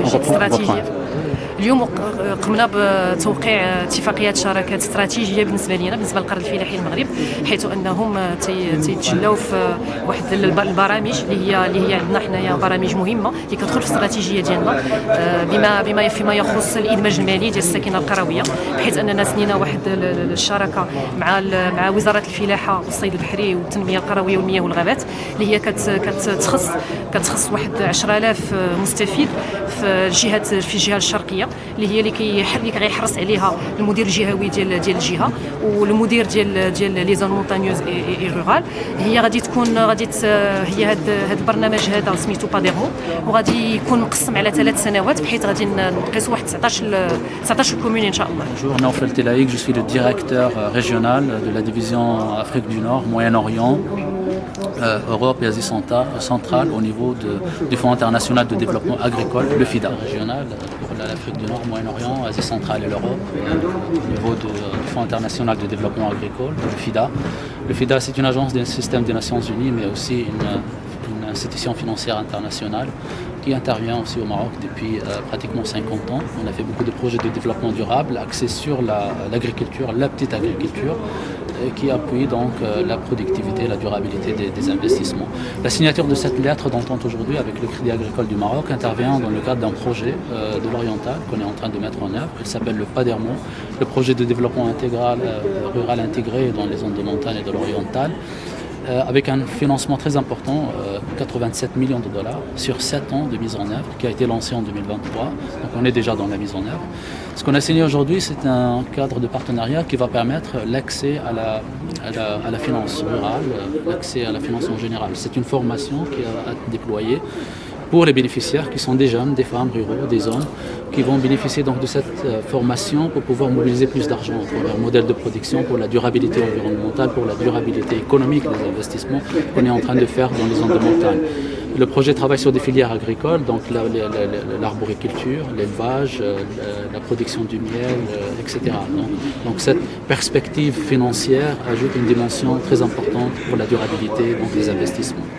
استراتيجية. اليوم قمنا بتوقيع اتفاقيات شراكات استراتيجيه بالنسبه لنا بالنسبه للقرن الفلاحي المغرب، حيث انهم تيتجلاو في واحد البرامج اللي هي عندنا حنايا برامج مهمه اللي كتدخل في الاستراتيجيه ديالنا فيما يخص الادماج المالي ديال الساكنه القرويه، بحيث اننا سنينا واحد الشراكه مع وزاره الفلاحه والصيد البحري والتنميه القرويه والمياه والغابات اللي هي كتخص واحد 10,000 مستفيد في الجهه الشرقيه، اللي غيحرص عليها المدير الجهوي ديال الجهه والمدير ديال لي زون مونتانيوز اي رورال. هي غادي تكون هي هذا البرنامج هذا سميتو باديرمو، وغادي يكون مقسم على 3 سنوات، بحيث غادي نقيسوا واحد 19 كومون ان شاء الله. Bonjour, Naoufel Telaïk, je suis le directeur régional de la division Afrique du Nord, Moyen-Orient, Europe et Asie centrale au niveau du Fonds international de développement agricole, le FIDA régional pour l'Afrique du Nord, Moyen-Orient, Asie centrale et l'Europe, au niveau du Fonds international de développement agricole, le FIDA. Le FIDA, c'est une agence d'un système des Nations Unies, mais aussi une institution financière internationale qui intervient aussi au Maroc depuis pratiquement 50 ans. On a fait beaucoup de projets de développement durable axés sur l'agriculture, la petite agriculture, qui appuie donc la productivité et la durabilité des investissements. La signature de cette lettre d'entente aujourd'hui avec le Crédit Agricole du Maroc intervient dans le cadre d'un projet de l'Oriental qu'on est en train de mettre en œuvre. Il s'appelle le PADERMO, le projet de développement intégral rural intégré dans les zones de montagne et de l'Oriental, avec un financement très important, 87 millions de dollars sur 7 ans de mise en œuvre, qui a été lancé en 2023. Donc on est déjà dans la mise en œuvre. Ce qu'on a signé aujourd'hui, c'est un cadre de partenariat qui va permettre l'accès à la finance rurale, l'accès à la finance en général. C'est une formation qui va être déployée pour les bénéficiaires qui sont des jeunes, des femmes ruraux, des hommes, qui vont bénéficier donc de cette formation pour pouvoir mobiliser plus d'argent pour leur modèle de production, pour la durabilité environnementale, pour la durabilité économique des investissements qu'on est en train de faire dans les zones de montagne. Le projet travaille sur des filières agricoles, donc l'arboriculture, l'élevage, la production du miel, etc. Donc cette perspective financière ajoute une dimension très importante pour la durabilité des investissements.